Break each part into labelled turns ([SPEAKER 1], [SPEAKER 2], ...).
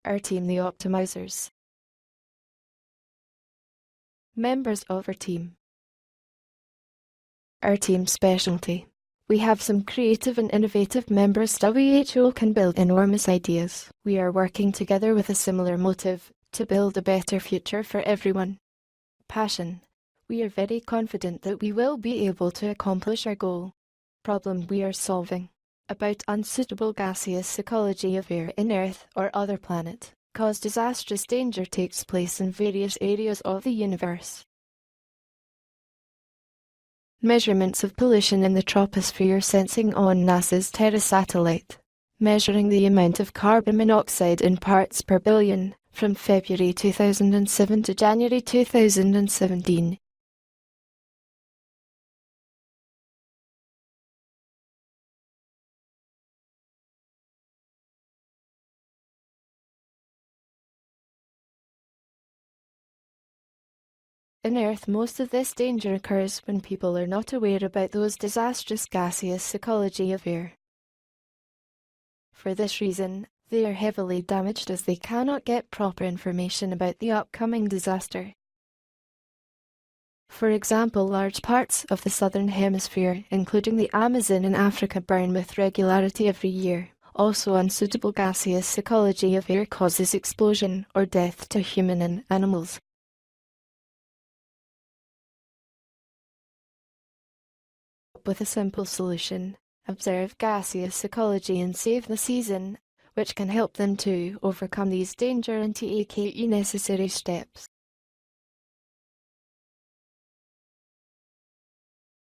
[SPEAKER 1] Our team, the optimizers. Members of our team. Our team's specialty. We have some creative and innovative members. WHO can build enormous ideas. We are working together with a similar motive, to build a better future for everyone. Passion. We are very confident that we will be able to accomplish our goal. Problem we are solving. About unsuitable gaseous ecology of air in Earth or other planet, cause disastrous danger takes place in various areas of the universe. Measurements of pollution in the troposphere sensing on NASA's Terra Satellite, measuring the amount of carbon monoxide in parts per billion, from February 2007 to January 2017. In Earth, most of this danger occurs when people are not aware about those disastrous gaseous ecology of air. For this reason, they are heavily damaged as they cannot get proper information about the upcoming disaster. For example, large parts of the southern hemisphere, including the Amazon in Africa, burn with regularity every year. Also, unsuitable gaseous ecology of air causes explosion or death to human and animals. With a simple solution, observe gaseous ecology and save the season, which can help them to overcome these danger and take necessary steps.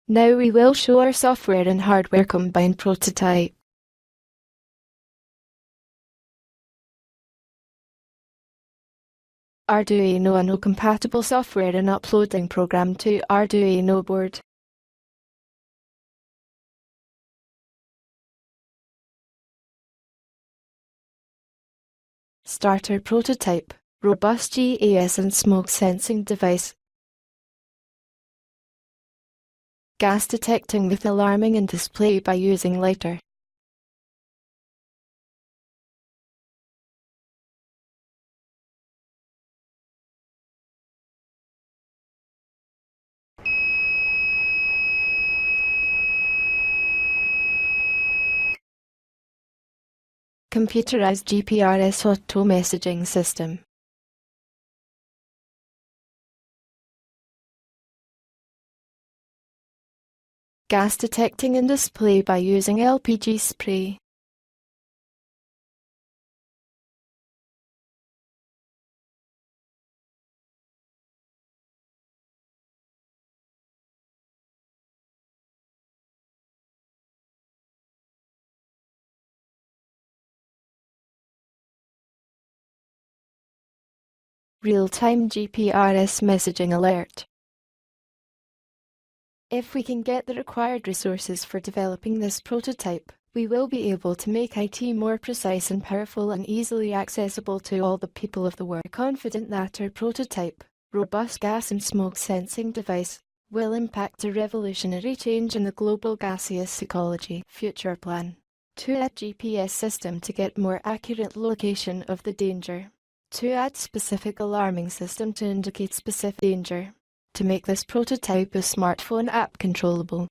[SPEAKER 1] Now we will show our software and hardware combined prototype. Arduino Uno compatible software and uploading program to Arduino board. Starter prototype, robust gas and smoke sensing device. Gas detecting with alarming and display by using lighter. Computerized GPRS auto messaging system. Gas detecting and display by using LPG spray. Real-time GPRS messaging alert. If we can get the required resources for developing this prototype, we will be able to make IT more precise and powerful and easily accessible to all the people of the world. Confident that our prototype, robust gas and smoke sensing device, will impact a revolutionary change in the global gaseous ecology. Future plan. To add GPS system to get more accurate location of the danger. To add specific alarming system to indicate specific danger. To make this prototype a smartphone app controllable.